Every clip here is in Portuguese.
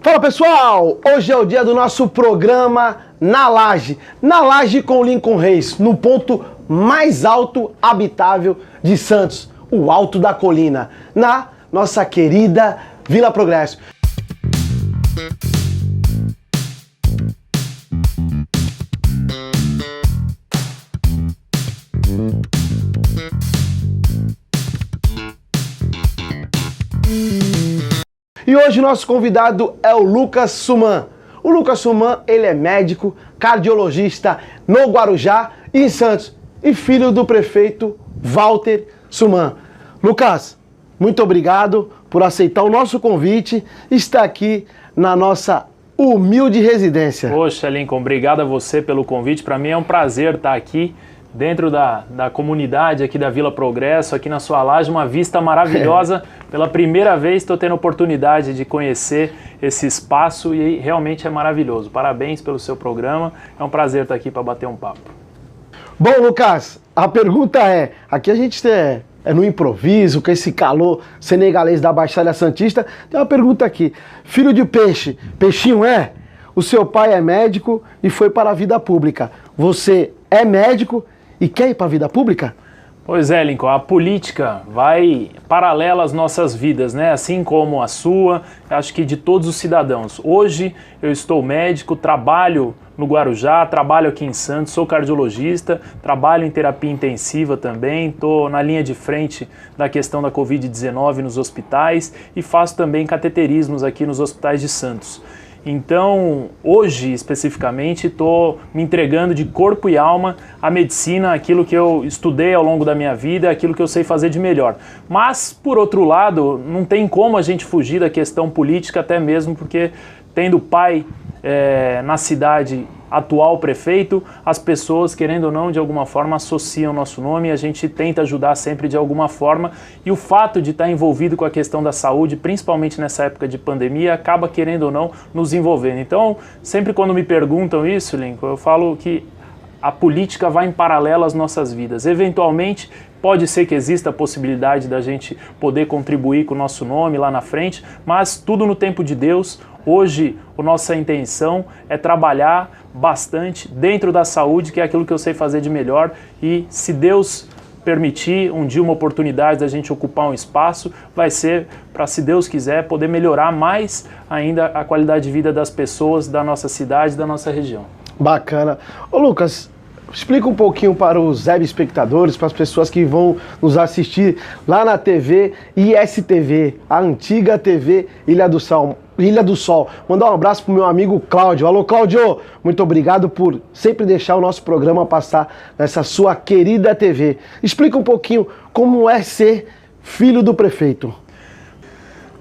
Fala pessoal, hoje é o dia do nosso programa Na Laje com Lincoln Reis, no ponto mais alto habitável de Santos, o Alto da Colina, na nossa querida Vila Progresso. E hoje o nosso convidado é o Lucas Suman. O Lucas Suman, ele é médico, cardiologista no Guarujá e em Santos, e filho do prefeito Walter Suman. Lucas, muito obrigado por aceitar o nosso convite e estar aqui na nossa humilde residência. Poxa, Lincoln, obrigado a você pelo convite. Para mim é um prazer estar aqui dentro da comunidade aqui da Vila Progresso, aqui na sua laje, uma vista maravilhosa. Pela primeira vez estou tendo a oportunidade de conhecer esse espaço e realmente é maravilhoso. Parabéns pelo seu programa, é um prazer estar aqui para bater um papo. Bom, Lucas, a pergunta é, aqui a gente é no improviso, com esse calor senegalês da Baixada Santista, tem uma pergunta aqui. Filho de peixe, peixinho é? O seu pai é médico e foi para a vida pública. Você é médico e quer ir para a vida pública? Pois é, Lincoln, a política vai paralela às nossas vidas, né? Assim como a sua, acho que de todos os cidadãos. Hoje eu estou médico, trabalho no Guarujá, trabalho aqui em Santos, sou cardiologista, trabalho em terapia intensiva também, estou na linha de frente da questão da Covid-19 nos hospitais e faço também cateterismos aqui nos hospitais de Santos. Então, hoje, especificamente, estou me entregando de corpo e alma à medicina, aquilo que eu estudei ao longo da minha vida, aquilo que eu sei fazer de melhor. Mas, por outro lado, não tem como a gente fugir da questão política, até mesmo porque, tendo pai na cidade, atual prefeito, as pessoas, querendo ou não, de alguma forma associam o nosso nome e a gente tenta ajudar sempre de alguma forma. E o fato de estar envolvido com a questão da saúde, principalmente nessa época de pandemia, acaba, querendo ou não, nos envolvendo. Então, sempre quando me perguntam isso, Lincoln, eu falo que a política vai em paralelo às nossas vidas. Eventualmente, pode ser que exista a possibilidade da gente poder contribuir com o nosso nome lá na frente, mas tudo no tempo de Deus. Hoje, a nossa intenção é trabalhar bastante dentro da saúde, que é aquilo que eu sei fazer de melhor, e se Deus permitir um dia uma oportunidade da gente ocupar um espaço, vai ser para, se Deus quiser, poder melhorar mais ainda a qualidade de vida das pessoas da nossa cidade, da nossa região. Bacana. Ô Lucas, explica um pouquinho para os web espectadores, para as pessoas que vão nos assistir lá na TV ISTV, a antiga TV Ilha do Sol. Mandar um abraço pro meu amigo Cláudio. Alô, Cláudio! Muito obrigado por sempre deixar o nosso programa passar nessa sua querida TV. Explica um pouquinho como é ser filho do prefeito.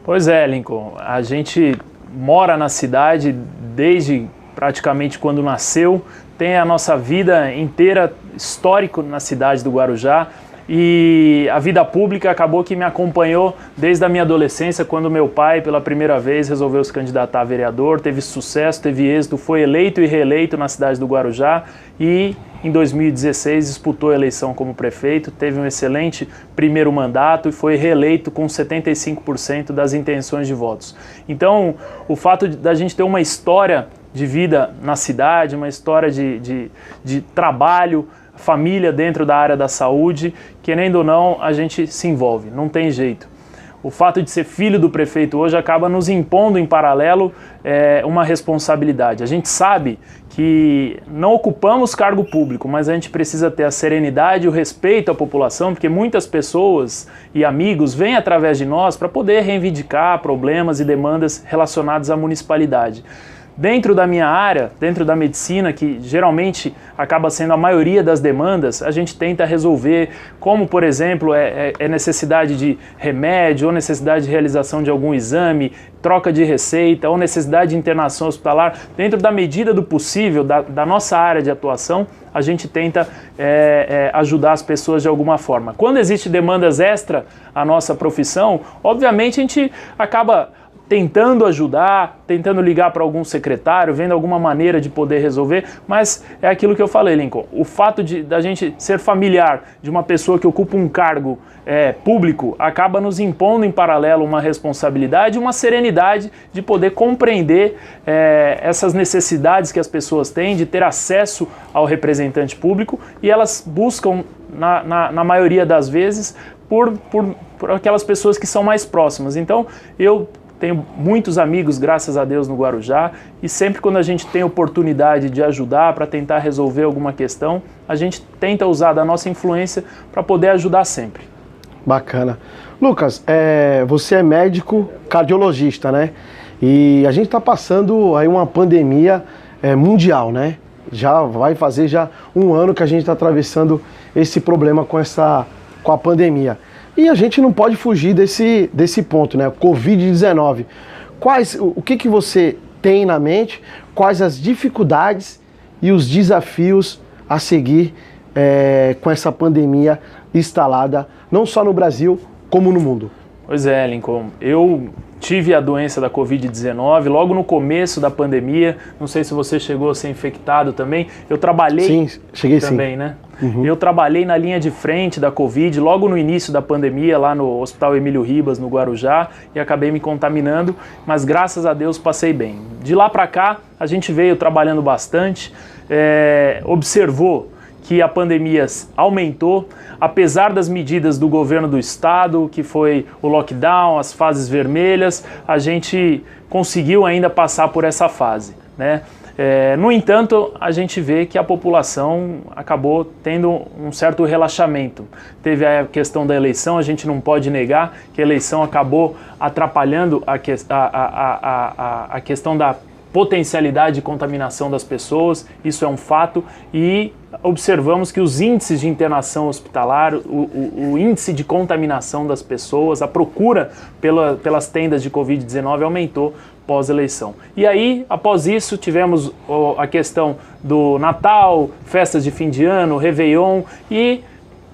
Pois é, Lincoln. A gente mora na cidade desde praticamente quando nasceu, tem a nossa vida inteira histórico na cidade do Guarujá. E a vida pública acabou que me acompanhou desde a minha adolescência, quando meu pai, pela primeira vez, resolveu se candidatar a vereador, teve sucesso, teve êxito, foi eleito e reeleito na cidade do Guarujá e em 2016 disputou a eleição como prefeito, teve um excelente primeiro mandato e foi reeleito com 75% das intenções de votos. Então, o fato da gente ter uma história de vida na cidade, uma história de trabalho, família dentro da área da saúde, querendo ou não, a gente se envolve, não tem jeito. O fato de ser filho do prefeito hoje acaba nos impondo em paralelo uma responsabilidade. A gente sabe que não ocupamos cargo público, mas a gente precisa ter a serenidade e o respeito à população, porque muitas pessoas e amigos vêm através de nós para poder reivindicar problemas e demandas relacionados à municipalidade. Dentro da minha área, dentro da medicina, que geralmente acaba sendo a maioria das demandas, a gente tenta resolver, como por exemplo, necessidade de remédio, ou necessidade de realização de algum exame, troca de receita, ou necessidade de internação hospitalar. Dentro da medida do possível, da nossa área de atuação, a gente tenta ajudar as pessoas de alguma forma. Quando existem demandas extra à nossa profissão, obviamente a gente acaba tentando ajudar, tentando ligar para algum secretário, vendo alguma maneira de poder resolver, mas é aquilo que eu falei, Lincoln, o fato da gente ser familiar de uma pessoa que ocupa um cargo público acaba nos impondo em paralelo uma responsabilidade e uma serenidade de poder compreender essas necessidades que as pessoas têm de ter acesso ao representante público, e elas buscam, na maioria das vezes, por aquelas pessoas que são mais próximas. Então, eu tenho muitos amigos, graças a Deus, no Guarujá, e sempre quando a gente tem oportunidade de ajudar para tentar resolver alguma questão, a gente tenta usar da nossa influência para poder ajudar sempre. Bacana. Lucas, você é médico cardiologista, né? E a gente está passando aí uma pandemia mundial, né? Já vai fazer um ano que a gente está atravessando esse problema com a pandemia. E a gente não pode fugir desse ponto, né? Covid-19. O que você tem na mente? Quais as dificuldades e os desafios a seguir com essa pandemia instalada, não só no Brasil, como no mundo? Pois é, Lincoln. Eu tive a doença da Covid-19 logo no começo da pandemia. Não sei se você chegou a ser infectado também. Eu trabalhei... Sim, cheguei também, sim. Né? Uhum. Eu trabalhei na linha de frente da Covid, logo no início da pandemia, lá no Hospital Emílio Ribas, no Guarujá, e acabei me contaminando, mas graças a Deus passei bem. De lá para cá, a gente veio trabalhando bastante, observou que a pandemia aumentou, apesar das medidas do governo do estado, que foi o lockdown, as fases vermelhas, a gente conseguiu ainda passar por essa fase, né? No entanto, a gente vê que a população acabou tendo um certo relaxamento. Teve a questão da eleição, a gente não pode negar que a eleição acabou atrapalhando a questão da potencialidade de contaminação das pessoas, isso é um fato, e observamos que os índices de internação hospitalar, o índice de contaminação das pessoas, a procura pelas tendas de Covid-19 aumentou pós-eleição. E aí, após isso, tivemos a questão do Natal, festas de fim de ano, Réveillon, e,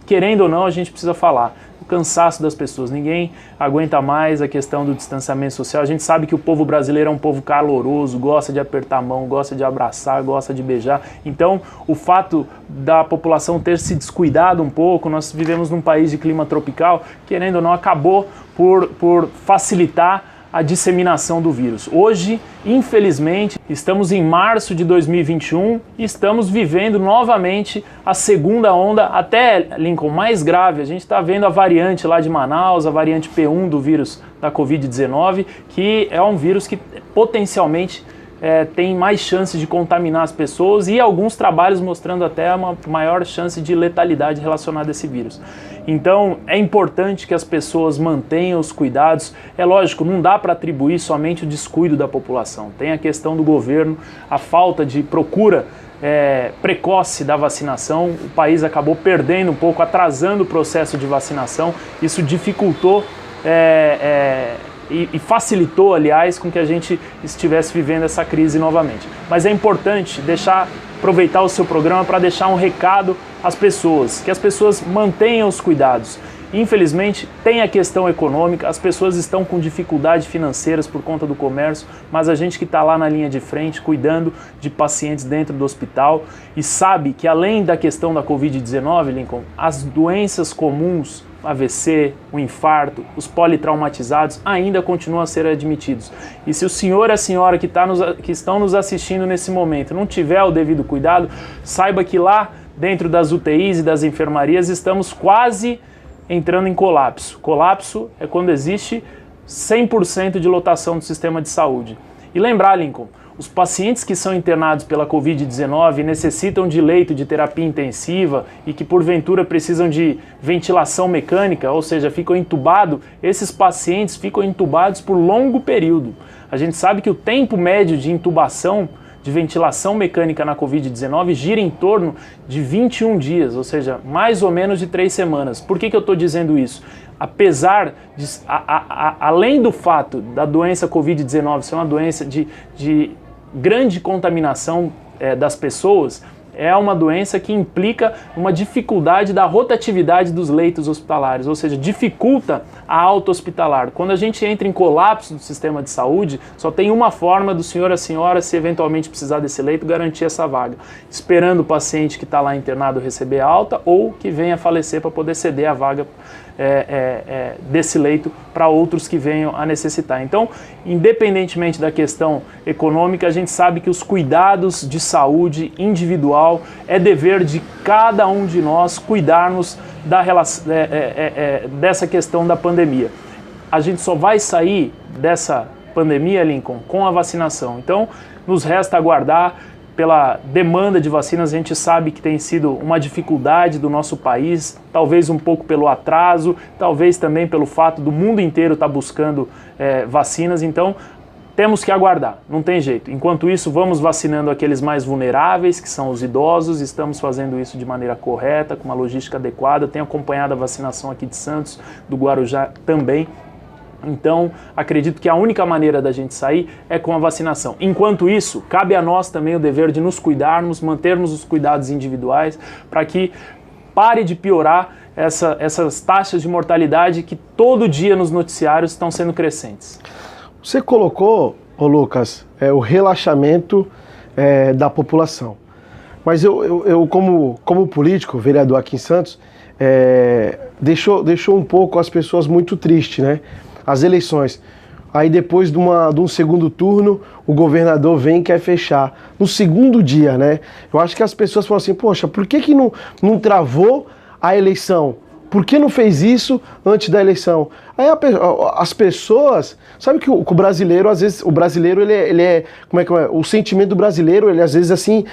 querendo ou não, a gente precisa falar o cansaço das pessoas. Ninguém aguenta mais a questão do distanciamento social. A gente sabe que o povo brasileiro é um povo caloroso, gosta de apertar a mão, gosta de abraçar, gosta de beijar. Então, o fato da população ter se descuidado um pouco, nós vivemos num país de clima tropical, querendo ou não, acabou por facilitar a disseminação do vírus. Hoje, infelizmente, estamos em março de 2021 e estamos vivendo novamente a segunda onda, até, Lincoln, mais grave. A gente está vendo a variante lá de Manaus, a variante P1 do vírus da Covid-19, que é um vírus que potencialmente tem mais chances de contaminar as pessoas, e alguns trabalhos mostrando até uma maior chance de letalidade relacionada a esse vírus. Então é importante que as pessoas mantenham os cuidados. É lógico, não dá para atribuir somente o descuido da população. Tem a questão do governo, a falta de procura precoce da vacinação. O país acabou perdendo um pouco, atrasando o processo de vacinação. Isso dificultou e facilitou, aliás, com que a gente estivesse vivendo essa crise novamente. Mas é importante aproveitar o seu programa para deixar um recado às pessoas, que as pessoas mantenham os cuidados. Infelizmente, tem a questão econômica, as pessoas estão com dificuldades financeiras por conta do comércio, mas a gente que está lá na linha de frente, cuidando de pacientes dentro do hospital, e sabe que além da questão da Covid-19, Lincoln, as doenças comuns, AVC, o infarto, os politraumatizados ainda continuam a ser admitidos. E se o senhor e a senhora que estão nos assistindo nesse momento não tiver o devido cuidado, saiba que lá dentro das UTIs e das enfermarias estamos quase entrando em colapso. Colapso é quando existe 100% de lotação do sistema de saúde. E lembrar, Lincoln, os pacientes que são internados pela Covid-19 necessitam de leito de terapia intensiva e que porventura precisam de ventilação mecânica, ou seja, ficam entubados, esses pacientes ficam entubados por longo período. A gente sabe que o tempo médio de intubação, de ventilação mecânica na Covid-19 gira em torno de 21 dias, ou seja, mais ou menos de 3 semanas. Por que eu estou dizendo isso? Apesar de, além do fato da doença Covid-19 ser uma doença de grande contaminação das pessoas, é uma doença que implica uma dificuldade da rotatividade dos leitos hospitalares, ou seja, dificulta a alta hospitalar. Quando a gente entra em colapso do sistema de saúde, só tem uma forma do senhor, a senhora, se eventualmente precisar desse leito, garantir essa vaga, esperando o paciente que está lá internado receber alta ou que venha a falecer para poder ceder a vaga desse leito para outros que venham a necessitar. Então, independentemente da questão econômica, a gente sabe que os cuidados de saúde individual é dever de cada um de nós cuidarmos dessa questão da pandemia. A gente só vai sair dessa pandemia, Lincoln, com a vacinação. Então, nos resta aguardar. Pela demanda de vacinas, a gente sabe que tem sido uma dificuldade do nosso país, talvez um pouco pelo atraso, talvez também pelo fato do mundo inteiro estar buscando vacinas, então temos que aguardar, não tem jeito. Enquanto isso, vamos vacinando aqueles mais vulneráveis, que são os idosos, estamos fazendo isso de maneira correta, com uma logística adequada, tenho acompanhado a vacinação aqui de Santos, do Guarujá também. Então, acredito que a única maneira da gente sair é com a vacinação. Enquanto isso, cabe a nós também o dever de nos cuidarmos, mantermos os cuidados individuais, para que pare de piorar essas taxas de mortalidade que todo dia nos noticiários estão sendo crescentes. Você colocou, ô Lucas, o relaxamento da população. Mas eu como político, vereador aqui em Santos, deixou um pouco as pessoas muito tristes, né? As eleições. Aí depois de um segundo turno, o governador vem e quer fechar. No segundo dia, né? Eu acho que as pessoas falam assim, poxa, por que não travou a eleição? Por que não fez isso antes da eleição? Aí as pessoas... Sabe que o brasileiro, às vezes, ele é... Como é que é? O sentimento do brasileiro, ele às vezes assim,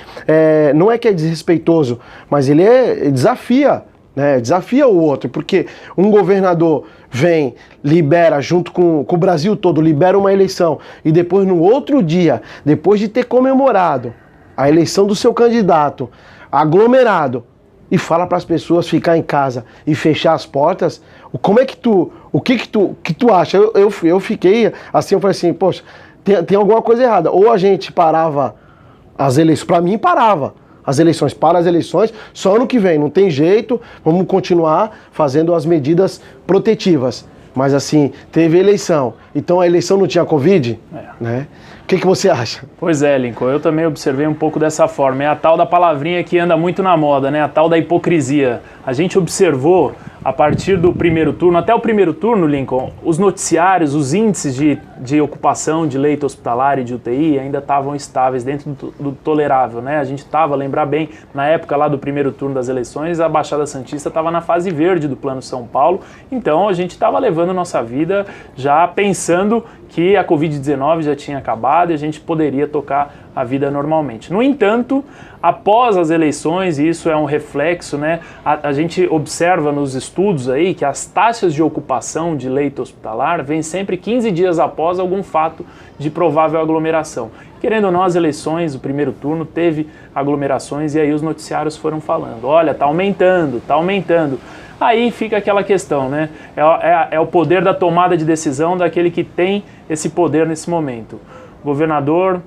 não é que é desrespeitoso, mas ele desafia, né? Desafia o outro, porque um governador vem, libera, junto com o Brasil todo, libera uma eleição, e depois no outro dia, depois de ter comemorado a eleição do seu candidato, aglomerado, e fala para as pessoas ficar em casa e fechar as portas, como é que o que tu acha? Eu fiquei assim, eu falei assim, poxa, tem alguma coisa errada. Ou a gente parava as eleições, para mim parava as eleições, só ano que vem, não tem jeito, vamos continuar fazendo as medidas protetivas. Mas assim, teve eleição, então a eleição não tinha Covid, né? O que você acha? Pois é, Lincoln, eu também observei um pouco dessa forma. É a tal da palavrinha que anda muito na moda, né? A tal da hipocrisia. A gente observou a partir do primeiro turno, até o primeiro turno, Lincoln, os noticiários, os índices de ocupação de leito hospitalar e de UTI ainda estavam estáveis dentro do tolerável, né? A gente estava, lembrar bem, na época lá do primeiro turno das eleições, a Baixada Santista estava na fase verde do Plano São Paulo, então a gente estava levando nossa vida já pensando que a Covid-19 já tinha acabado e a gente poderia tocar a vida normalmente. No entanto, após as eleições, e isso é um reflexo, né, a gente observa nos estudos aí que as taxas de ocupação de leito hospitalar vêm sempre 15 dias após algum fato de provável aglomeração. Querendo ou não, as eleições, o primeiro turno, teve aglomerações e aí os noticiários foram falando, olha, tá aumentando, tá aumentando. Aí fica aquela questão, né? É o poder da tomada de decisão daquele que tem esse poder nesse momento. O governador,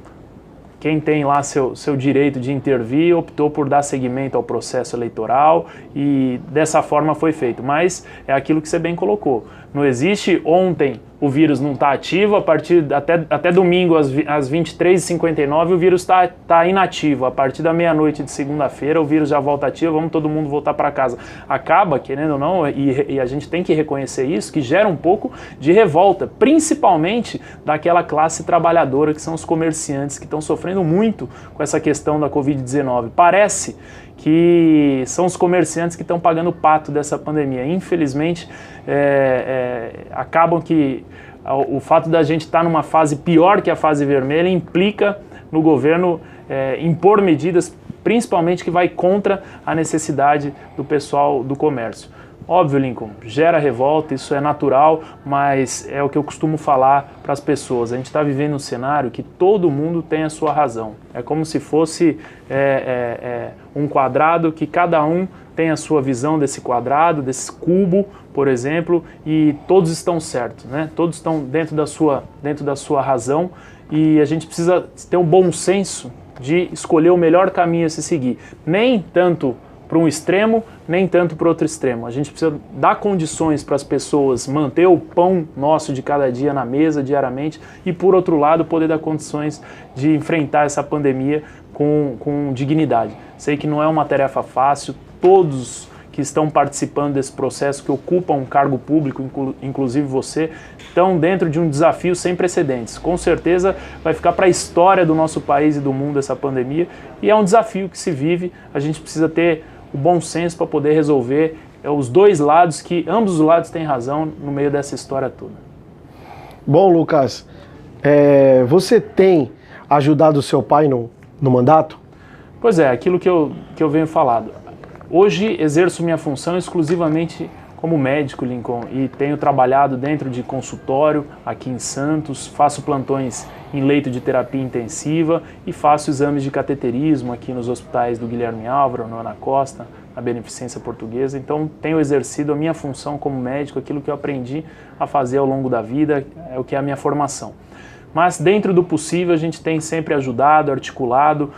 quem tem lá seu direito de intervir, optou por dar seguimento ao processo eleitoral e dessa forma foi feito. Mas é aquilo que você bem colocou. Não existe ontem o vírus não está ativo, a partir até domingo às 23h59 o vírus está inativo. A partir da meia-noite de segunda-feira o vírus já volta ativo, vamos todo mundo voltar para casa. Acaba, querendo ou não, e a gente tem que reconhecer isso, que gera um pouco de revolta, principalmente daquela classe trabalhadora que são os comerciantes que estão sofrendo muito com essa questão da Covid-19. Parece que são os comerciantes que estão pagando o pato dessa pandemia. Infelizmente, acabam que o fato da gente estar numa fase pior que a fase vermelha implica no governo impor medidas, principalmente que vai contra a necessidade do pessoal do comércio. Óbvio, Lincoln, gera revolta, isso é natural, mas é o que eu costumo falar para as pessoas. A gente está vivendo um cenário que todo mundo tem a sua razão. É como se fosse um quadrado que cada um tem a sua visão desse quadrado, desse cubo, por exemplo, e todos estão certos, né? Todos estão dentro da sua razão e a gente precisa ter um bom senso de escolher o melhor caminho a se seguir. Nem tanto para um extremo, nem tanto para outro extremo. A gente precisa dar condições para as pessoas manter o pão nosso de cada dia na mesa, diariamente, e por outro lado, poder dar condições de enfrentar essa pandemia com dignidade. Sei que não é uma tarefa fácil, todos que estão participando desse processo, que ocupam um cargo público, inclusive você, estão dentro de um desafio sem precedentes. Com certeza vai ficar para a história do nosso país e do mundo essa pandemia, e é um desafio que se vive. A gente precisa ter o bom senso para poder resolver os dois lados, que ambos os lados têm razão no meio dessa história toda. Bom, Lucas, você tem ajudado o seu pai no mandato? Pois é, aquilo que eu venho falando. Hoje exerço minha função exclusivamente como médico, Lincoln, e tenho trabalhado dentro de consultório aqui em Santos, faço plantões em leito de terapia intensiva e faço exames de cateterismo aqui nos hospitais do Guilherme Álvaro, no Ana Costa, na Beneficência Portuguesa. Então tenho exercido a minha função como médico, aquilo que eu aprendi a fazer ao longo da vida, é o que é a minha formação. Mas dentro do possível a gente tem sempre ajudado, articulado,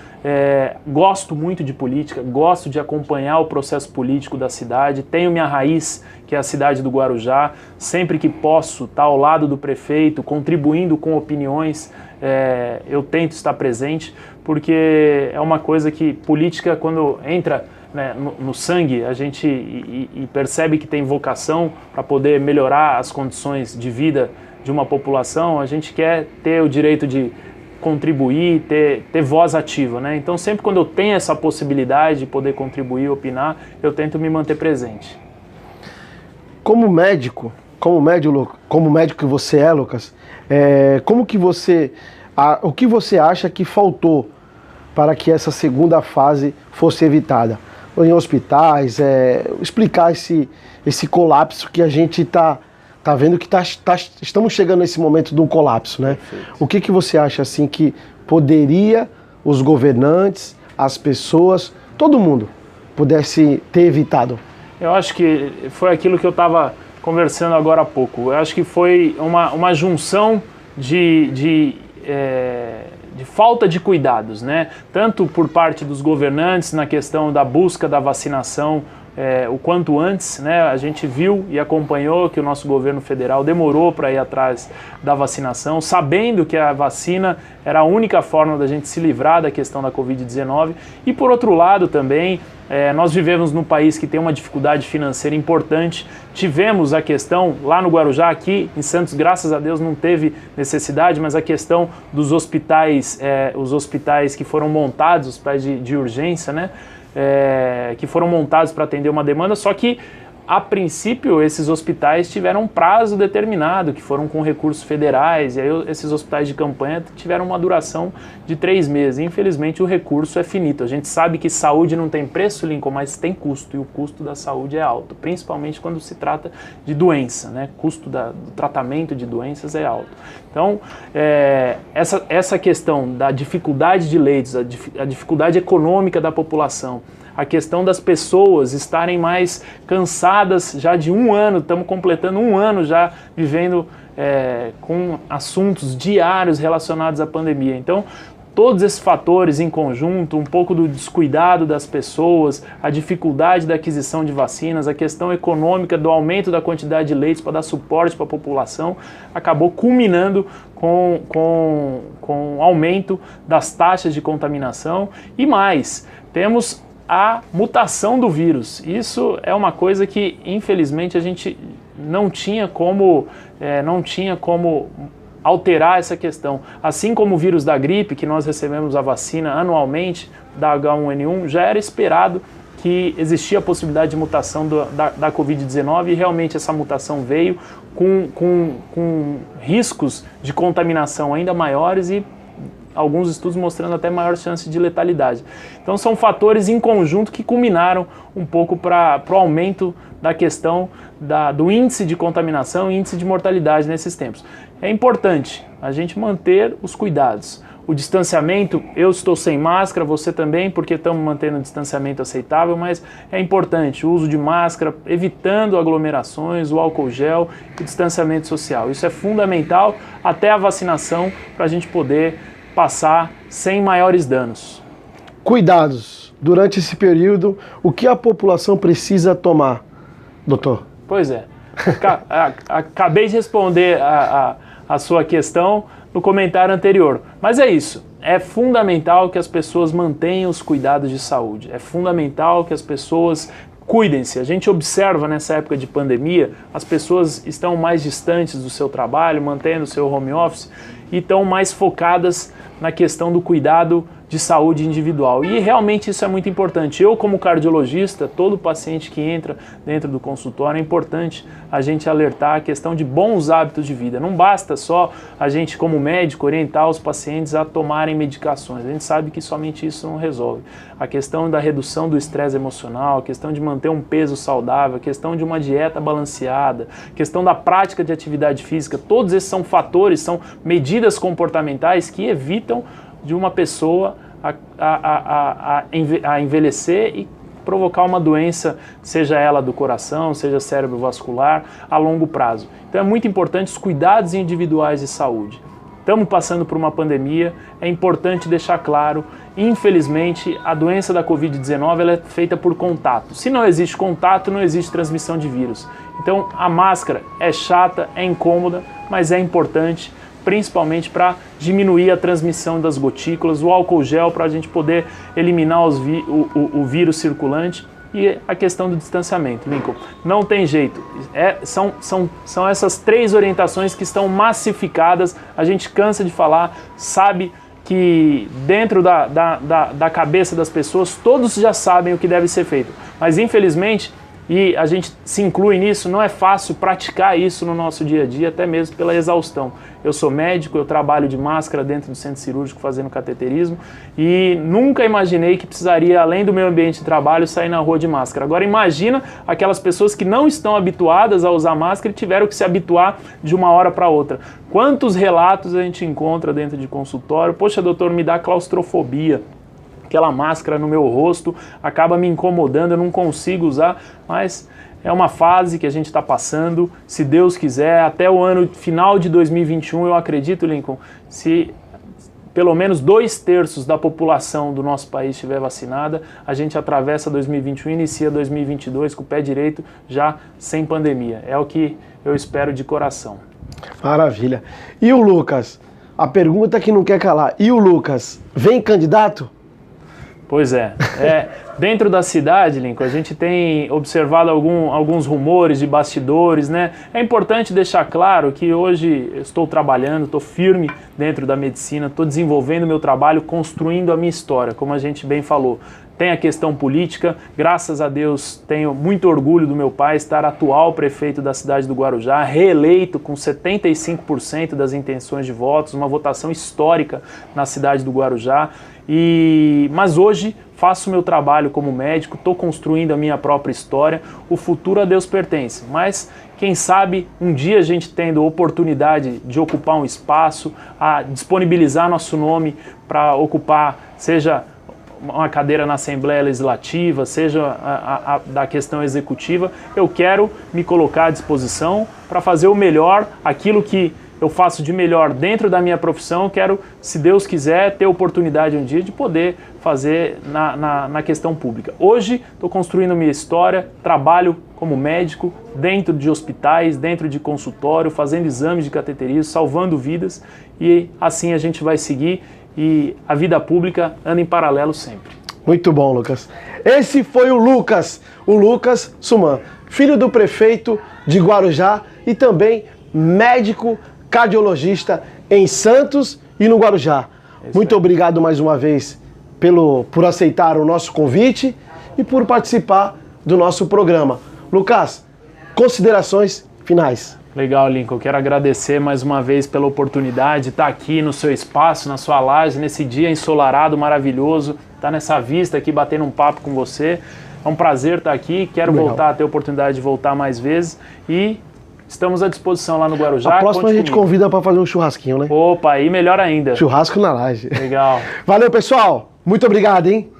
gosto muito de política, gosto de acompanhar o processo político da cidade, tenho minha raiz, que é a cidade do Guarujá, sempre que posso estar ao lado do prefeito, contribuindo com opiniões, eu tento estar presente, porque é uma coisa que política, quando entra, né, no sangue, a gente e percebe que tem vocação para poder melhorar as condições de vida de uma população, a gente quer ter o direito de contribuir, ter voz ativa, né? Então sempre quando eu tenho essa possibilidade de poder contribuir, opinar, eu tento me manter presente. Como médico que você é, Lucas, o que você acha que faltou para que essa segunda fase fosse evitada? Em hospitais, explicar esse colapso que a gente está vendo que estamos chegando nesse momento de um colapso, né? Perfeito. O que você acha assim que poderia os governantes, as pessoas, todo mundo pudesse ter evitado? Eu acho que foi aquilo que eu estava conversando agora há pouco. Eu acho que foi uma junção de falta de cuidados, né? Tanto por parte dos governantes na questão da busca da vacinação o quanto antes, né? A gente viu e acompanhou que o nosso governo federal demorou para ir atrás da vacinação, sabendo que a vacina era a única forma da gente se livrar da questão da Covid-19. E por outro lado também, nós vivemos num país que tem uma dificuldade financeira importante. Tivemos a questão lá no Guarujá, aqui em Santos, graças a Deus não teve necessidade, mas a questão dos hospitais, os hospitais que foram montados, hospitais de urgência, né? Que foram montados para atender uma demanda, só que a princípio esses hospitais tiveram um prazo determinado, que foram com recursos federais, e aí esses hospitais de campanha tiveram uma duração de 3 meses. Infelizmente o recurso é finito. A gente sabe que saúde não tem preço, Lincoln, mas tem custo, e o custo da saúde é alto, principalmente quando se trata de doença, né? O custo do tratamento de doenças é alto. Então, essa questão da dificuldade de leitos, a dificuldade econômica da população, a questão das pessoas estarem mais cansadas já de 1 ano, estamos completando 1 ano já vivendo com assuntos diários relacionados à pandemia. Então, todos esses fatores em conjunto, um pouco do descuidado das pessoas, a dificuldade da aquisição de vacinas, a questão econômica do aumento da quantidade de leitos para dar suporte para a população, acabou culminando com o aumento das taxas de contaminação. E mais, temos a mutação do vírus. Isso é uma coisa que, infelizmente, a gente não tinha como alterar essa questão. Assim como o vírus da gripe, que nós recebemos a vacina anualmente, da H1N1, já era esperado que existia a possibilidade de mutação da Covid-19, e realmente essa mutação veio com riscos de contaminação ainda maiores e alguns estudos mostrando até maior chance de letalidade. Então são fatores em conjunto que culminaram um pouco para o aumento da questão do índice de contaminação e índice de mortalidade nesses tempos. É importante a gente manter os cuidados. O distanciamento, eu estou sem máscara, você também, porque estamos mantendo um distanciamento aceitável, mas é importante o uso de máscara, evitando aglomerações, o álcool gel e o distanciamento social. Isso é fundamental até a vacinação para a gente poder passar sem maiores danos. Cuidados. Durante esse período, o que a população precisa tomar, doutor? Pois é. Acabei de responder a sua questão no comentário anterior. Mas é isso. É fundamental que as pessoas mantenham os cuidados de saúde. É fundamental que as pessoas cuidem-se. A gente observa nessa época de pandemia, as pessoas estão mais distantes do seu trabalho, mantendo o seu home office e estão mais focadas na questão do cuidado de saúde individual. E realmente isso é muito importante. Eu, como cardiologista, todo paciente que entra dentro do consultório, é importante a gente alertar a questão de bons hábitos de vida. Não basta só a gente, como médico, orientar os pacientes a tomarem medicações. A gente sabe que somente isso não resolve. A questão da redução do estresse emocional, a questão de manter um peso saudável, a questão de uma dieta balanceada, a questão da prática de atividade física, todos esses são fatores, são medidas comportamentais que evitam de uma pessoa a envelhecer e provocar uma doença, seja ela do coração, seja cerebrovascular, a longo prazo. Então é muito importante os cuidados individuais de saúde. Estamos passando por uma pandemia, é importante deixar claro, infelizmente a doença da Covid-19 ela é feita por contato. Se não existe contato, não existe transmissão de vírus. Então a máscara é chata, é incômoda, mas é importante, principalmente para diminuir a transmissão das gotículas, o álcool gel para a gente poder eliminar o vírus circulante e a questão do distanciamento. Lincoln, não tem jeito, são essas 3 orientações que estão massificadas, a gente cansa de falar, sabe que dentro da cabeça das pessoas todos já sabem o que deve ser feito, mas infelizmente, e a gente se inclui nisso, não é fácil praticar isso no nosso dia a dia, até mesmo pela exaustão. Eu sou médico, eu trabalho de máscara dentro do centro cirúrgico fazendo cateterismo e nunca imaginei que precisaria, além do meu ambiente de trabalho, sair na rua de máscara. Agora imagina aquelas pessoas que não estão habituadas a usar máscara e tiveram que se habituar de uma hora para outra. Quantos relatos a gente encontra dentro de consultório? Poxa, doutor, me dá claustrofobia. Aquela máscara no meu rosto acaba me incomodando, eu não consigo usar, mas é uma fase que a gente está passando, se Deus quiser, até o ano final de 2021, eu acredito, Lincoln, se pelo menos 2/3 da população do nosso país estiver vacinada, a gente atravessa 2021 e inicia 2022 com o pé direito já sem pandemia. É o que eu espero de coração. Maravilha. E o Lucas? A pergunta que não quer calar. E o Lucas? Vem candidato? Pois é. Dentro da cidade, Lincoln, a gente tem observado alguns rumores de bastidores, né? É importante deixar claro que hoje eu estou trabalhando, estou firme dentro da medicina, estou desenvolvendo meu trabalho, construindo a minha história, como a gente bem falou. Tem a questão política, graças a Deus tenho muito orgulho do meu pai estar atual prefeito da cidade do Guarujá, reeleito com 75% das intenções de votos, uma votação histórica na cidade do Guarujá. Mas hoje faço meu trabalho como médico, estou construindo a minha própria história, o futuro a Deus pertence, mas quem sabe um dia a gente tendo oportunidade de ocupar um espaço, a disponibilizar nosso nome para ocupar, seja uma cadeira na Assembleia Legislativa, seja da questão executiva, eu quero me colocar à disposição para fazer o melhor, aquilo que eu faço de melhor dentro da minha profissão, quero, se Deus quiser, ter oportunidade um dia de poder fazer na questão pública. Hoje estou construindo minha história, trabalho como médico, dentro de hospitais, dentro de consultório, fazendo exames de cateterismo, salvando vidas e assim a gente vai seguir e a vida pública anda em paralelo sempre. Muito bom, Lucas. Esse foi o Lucas Suman, filho do prefeito de Guarujá e também médico cardiologista em Santos e no Guarujá. Muito obrigado mais uma vez por aceitar o nosso convite e por participar do nosso programa. Lucas, considerações finais. Legal, Lincoln. Quero agradecer mais uma vez pela oportunidade de estar aqui no seu espaço, na sua laje, nesse dia ensolarado, maravilhoso, estar nessa vista aqui, batendo um papo com você. É um prazer estar aqui. Quero voltar a ter a oportunidade de voltar mais vezes e estamos à disposição lá no Guarujá. A próxima a gente convida para fazer um churrasquinho, né? Opa, aí melhor ainda. Churrasco na laje. Legal. Valeu, pessoal. Muito obrigado, hein?